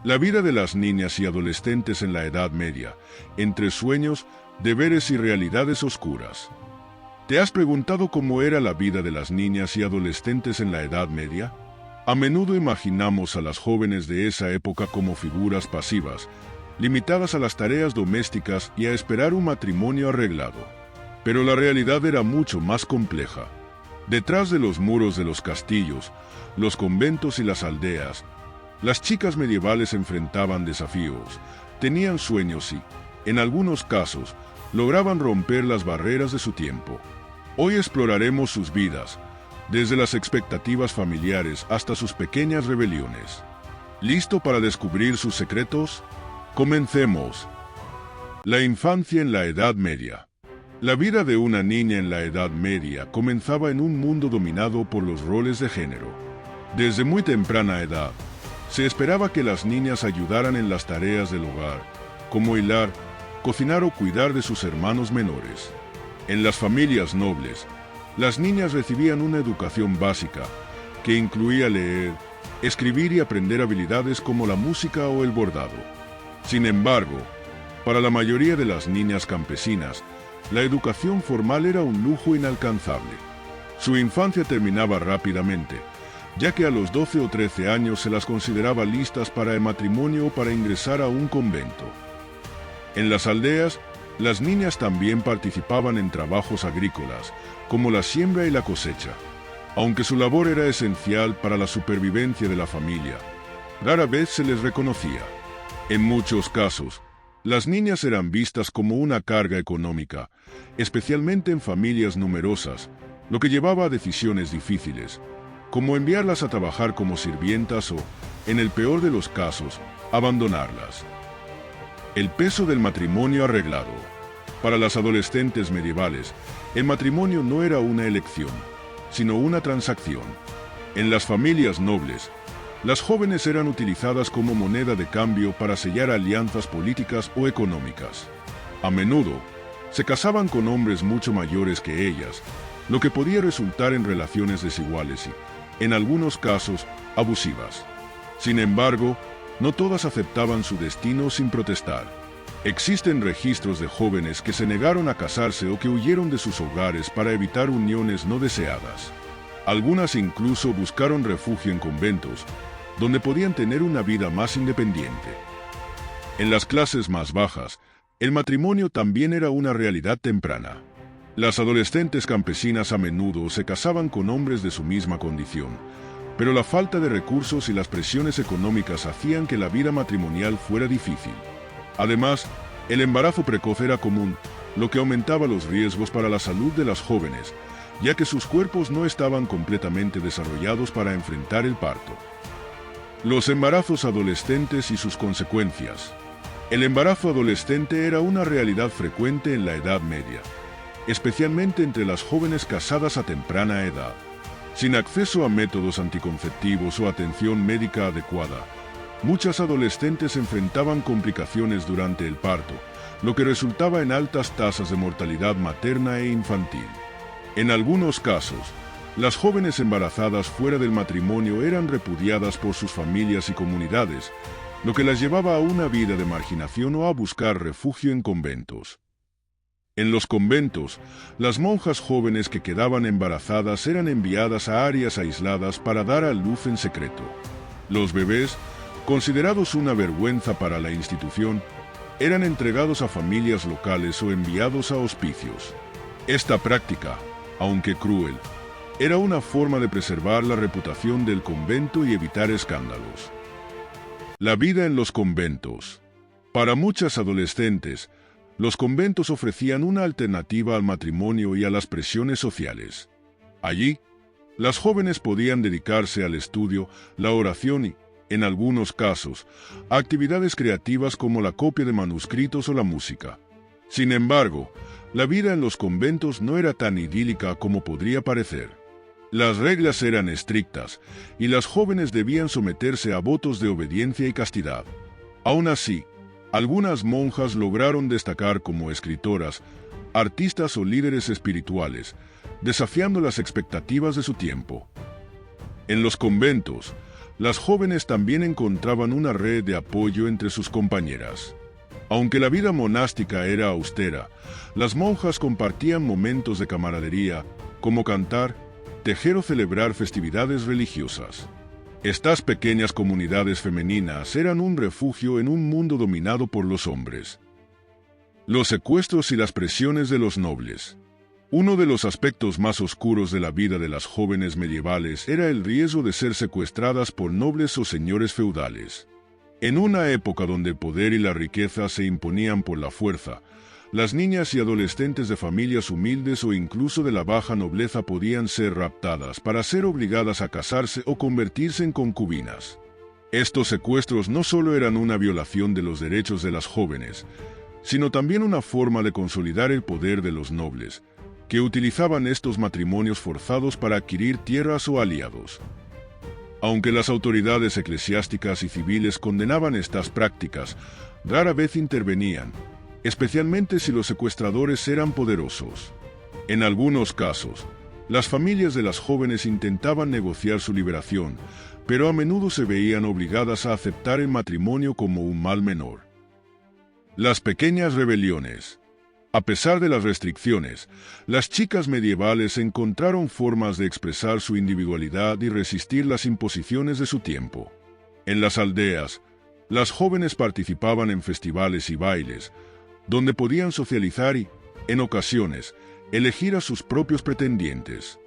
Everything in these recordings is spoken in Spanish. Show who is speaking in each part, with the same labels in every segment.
Speaker 1: La vida de las niñas y adolescentes en la Edad Media, entre sueños, deberes y realidades oscuras. ¿Te has preguntado cómo era la vida de las niñas y adolescentes en la Edad Media? A menudo imaginamos a las jóvenes de esa época como figuras pasivas, limitadas a las tareas domésticas y a esperar un matrimonio arreglado. Pero la realidad era mucho más compleja. Detrás de los muros de los castillos, los conventos y las aldeas, las chicas medievales enfrentaban desafíos, tenían sueños y, en algunos casos, lograban romper las barreras de su tiempo. Hoy exploraremos sus vidas, desde las expectativas familiares hasta sus pequeñas rebeliones. ¿Listo para descubrir sus secretos? Comencemos. La infancia en la Edad Media. La vida de una niña en la Edad Media comenzaba en un mundo dominado por los roles de género. Desde muy temprana edad, se esperaba que las niñas ayudaran en las tareas del hogar, como hilar, cocinar o cuidar de sus hermanos menores. En las familias nobles, las niñas recibían una educación básica, que incluía leer, escribir y aprender habilidades como la música o el bordado. Sin embargo, para la mayoría de las niñas campesinas, la educación formal era un lujo inalcanzable. Su infancia terminaba rápidamente, ya que a los 12 o 13 años se las consideraba listas para el matrimonio o para ingresar a un convento. En las aldeas, las niñas también participaban en trabajos agrícolas, como la siembra y la cosecha. Aunque su labor era esencial para la supervivencia de la familia, rara vez se les reconocía. En muchos casos, las niñas eran vistas como una carga económica, especialmente en familias numerosas, lo que llevaba a decisiones difíciles, como enviarlas a trabajar como sirvientas o, en el peor de los casos, abandonarlas. El peso del matrimonio arreglado. Para las adolescentes medievales, el matrimonio no era una elección, sino una transacción. En las familias nobles, las jóvenes eran utilizadas como moneda de cambio para sellar alianzas políticas o económicas. A menudo, se casaban con hombres mucho mayores que ellas, lo que podía resultar en relaciones desiguales y, en algunos casos, abusivas. Sin embargo, no todas aceptaban su destino sin protestar. Existen registros de jóvenes que se negaron a casarse o que huyeron de sus hogares para evitar uniones no deseadas. Algunas incluso buscaron refugio en conventos, donde podían tener una vida más independiente. En las clases más bajas, el matrimonio también era una realidad temprana. Las adolescentes campesinas a menudo se casaban con hombres de su misma condición, pero la falta de recursos y las presiones económicas hacían que la vida matrimonial fuera difícil. Además, el embarazo precoz era común, lo que aumentaba los riesgos para la salud de las jóvenes, ya que sus cuerpos no estaban completamente desarrollados para enfrentar el parto. Los embarazos adolescentes y sus consecuencias. El embarazo adolescente era una realidad frecuente en la Edad Media, especialmente entre las jóvenes casadas a temprana edad. Sin acceso a métodos anticonceptivos o atención médica adecuada, muchas adolescentes enfrentaban complicaciones durante el parto, lo que resultaba en altas tasas de mortalidad materna e infantil. En algunos casos, las jóvenes embarazadas fuera del matrimonio eran repudiadas por sus familias y comunidades, lo que las llevaba a una vida de marginación o a buscar refugio en conventos. En los conventos, las monjas jóvenes que quedaban embarazadas eran enviadas a áreas aisladas para dar a luz en secreto. Los bebés, considerados una vergüenza para la institución, eran entregados a familias locales o enviados a hospicios. Esta práctica, aunque cruel, era una forma de preservar la reputación del convento y evitar escándalos. La vida en los conventos. Para muchas adolescentes, los conventos ofrecían una alternativa al matrimonio y a las presiones sociales. Allí, las jóvenes podían dedicarse al estudio, la oración y, en algunos casos, a actividades creativas como la copia de manuscritos o la música. Sin embargo, la vida en los conventos no era tan idílica como podría parecer. Las reglas eran estrictas, y las jóvenes debían someterse a votos de obediencia y castidad. Aún así, algunas monjas lograron destacar como escritoras, artistas o líderes espirituales, desafiando las expectativas de su tiempo. En los conventos, las jóvenes también encontraban una red de apoyo entre sus compañeras. Aunque la vida monástica era austera, las monjas compartían momentos de camaradería, como cantar, tejer o celebrar festividades religiosas. Estas pequeñas comunidades femeninas eran un refugio en un mundo dominado por los hombres. Los secuestros y las presiones de los nobles. Uno de los aspectos más oscuros de la vida de las jóvenes medievales era el riesgo de ser secuestradas por nobles o señores feudales. En una época donde el poder y la riqueza se imponían por la fuerza, las niñas y adolescentes de familias humildes o incluso de la baja nobleza podían ser raptadas para ser obligadas a casarse o convertirse en concubinas. Estos secuestros no solo eran una violación de los derechos de las jóvenes, sino también una forma de consolidar el poder de los nobles, que utilizaban estos matrimonios forzados para adquirir tierras o aliados. Aunque las autoridades eclesiásticas y civiles condenaban estas prácticas, rara vez intervenían, especialmente si los secuestradores eran poderosos. En algunos casos, las familias de las jóvenes intentaban negociar su liberación, pero a menudo se veían obligadas a aceptar el matrimonio como un mal menor. Las pequeñas rebeliones. A pesar de las restricciones, las chicas medievales encontraron formas de expresar su individualidad y resistir las imposiciones de su tiempo. En las aldeas, las jóvenes participaban en festivales y bailes, donde podían socializar y, en ocasiones, elegir a sus propios pretendientes.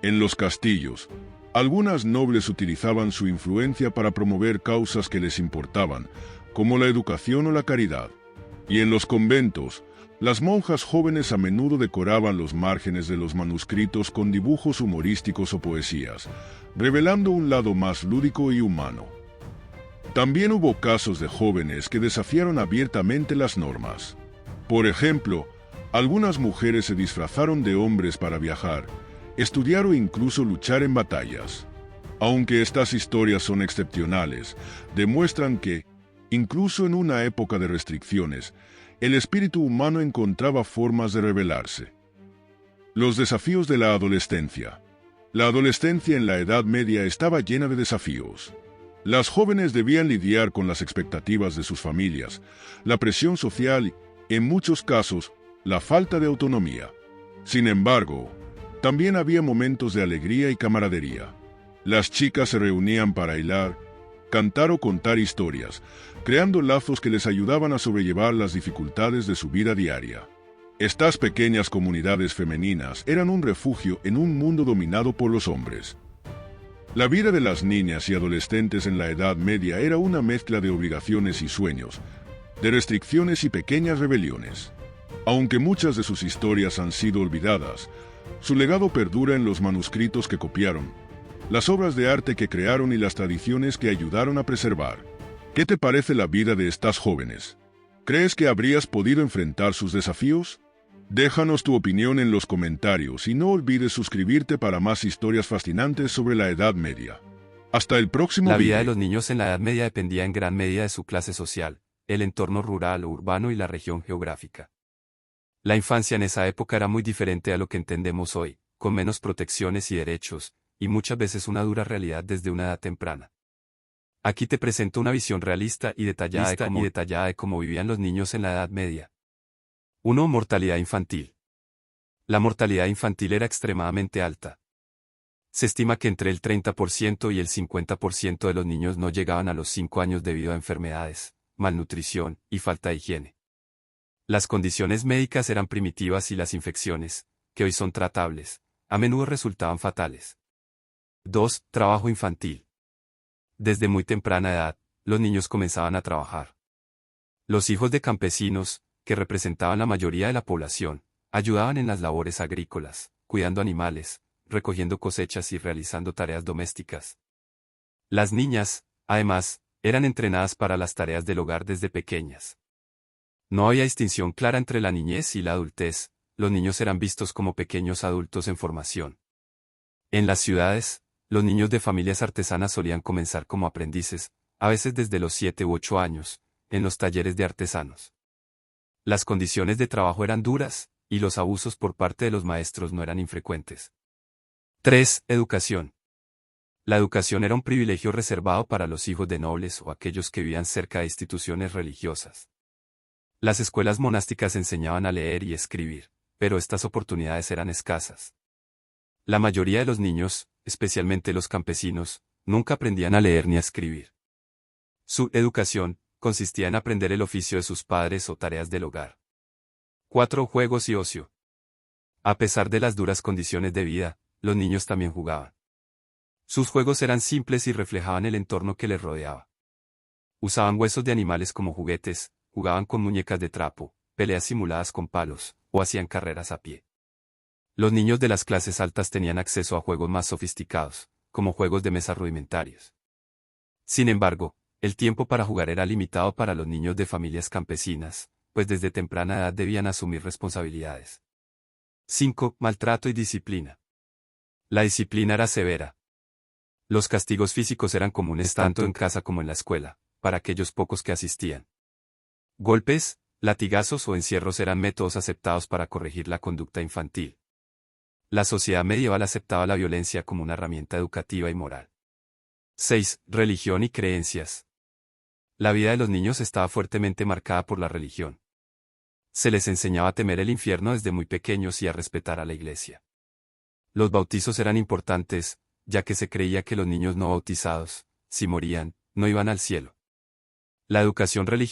Speaker 1: En los castillos, algunas nobles utilizaban su influencia para promover causas que les importaban, como la educación o la caridad. Y en los conventos, las monjas jóvenes a menudo decoraban los márgenes de los manuscritos con dibujos humorísticos o poesías, revelando un lado más lúdico y humano. También hubo casos de jóvenes que desafiaron abiertamente las normas. Por ejemplo, algunas mujeres se disfrazaron de hombres para viajar, estudiar o incluso luchar en batallas. Aunque estas historias son excepcionales, demuestran que, incluso en una época de restricciones, el espíritu humano encontraba formas de rebelarse. Los desafíos de la adolescencia. La adolescencia en la Edad Media estaba llena de desafíos. Las jóvenes debían lidiar con las expectativas de sus familias, la presión social y, en muchos casos, la falta de autonomía. Sin embargo, también había momentos de alegría y camaradería. Las chicas se reunían para bailar, cantar o contar historias, creando lazos que les ayudaban a sobrellevar las dificultades de su vida diaria. Estas pequeñas comunidades femeninas eran un refugio en un mundo dominado por los hombres. La vida de las niñas y adolescentes en la Edad Media era una mezcla de obligaciones y sueños, de restricciones y pequeñas rebeliones. Aunque muchas de sus historias han sido olvidadas, su legado perdura en los manuscritos que copiaron, las obras de arte que crearon y las tradiciones que ayudaron a preservar. ¿Qué te parece la vida de estas jóvenes? ¿Crees que habrías podido enfrentar sus desafíos? Déjanos tu opinión en los comentarios y no olvides suscribirte para más historias fascinantes sobre la Edad Media. Hasta el próximo video.
Speaker 2: La vida de los niños en la Edad Media dependía en gran medida de su clase social, el entorno rural o urbano y la región geográfica. La infancia en esa época era muy diferente a lo que entendemos hoy, con menos protecciones y derechos, y muchas veces una dura realidad desde una edad temprana. Aquí te presento una visión realista y detallada de cómo vivían los niños en la Edad Media. 1. Mortalidad infantil. La mortalidad infantil era extremadamente alta. Se estima que entre el 30% y el 50% de los niños no llegaban a los 5 años debido a enfermedades, malnutrición y falta de higiene. Las condiciones médicas eran primitivas y las infecciones, que hoy son tratables, a menudo resultaban fatales. 2. Trabajo infantil. Desde muy temprana edad, los niños comenzaban a trabajar. Los hijos de campesinos, que representaban la mayoría de la población, ayudaban en las labores agrícolas, cuidando animales, recogiendo cosechas y realizando tareas domésticas. Las niñas, además, eran entrenadas para las tareas del hogar desde pequeñas. No había distinción clara entre la niñez y la adultez, los niños eran vistos como pequeños adultos en formación. En las ciudades, los niños de familias artesanas solían comenzar como aprendices, a veces desde los 7 u 8 años, en los talleres de artesanos. Las condiciones de trabajo eran duras, y los abusos por parte de los maestros no eran infrecuentes. 3. Educación. La educación era un privilegio reservado para los hijos de nobles o aquellos que vivían cerca de instituciones religiosas. Las escuelas monásticas enseñaban a leer y escribir, pero estas oportunidades eran escasas. La mayoría de los niños, especialmente los campesinos, nunca aprendían a leer ni a escribir. Su educación consistía en aprender el oficio de sus padres o tareas del hogar. 4. Juegos y ocio. A pesar de las duras condiciones de vida, los niños también jugaban. Sus juegos eran simples y reflejaban el entorno que les rodeaba. Usaban huesos de animales como juguetes, jugaban con muñecas de trapo, peleas simuladas con palos, o hacían carreras a pie. Los niños de las clases altas tenían acceso a juegos más sofisticados, como juegos de mesa rudimentarios. Sin embargo, el tiempo para jugar era limitado para los niños de familias campesinas, pues desde temprana edad debían asumir responsabilidades. 5. Maltrato y disciplina. La disciplina era severa. Los castigos físicos eran comunes tanto en casa como en la escuela, para aquellos pocos que asistían. Golpes, latigazos o encierros eran métodos aceptados para corregir la conducta infantil. La sociedad medieval aceptaba la violencia como una herramienta educativa y moral. 6. Religión y creencias. La vida de los niños estaba fuertemente marcada por la religión. Se les enseñaba a temer el infierno desde muy pequeños y a respetar a la iglesia. Los bautizos eran importantes, ya que se creía que los niños no bautizados, si morían, no iban al cielo. La educación religiosa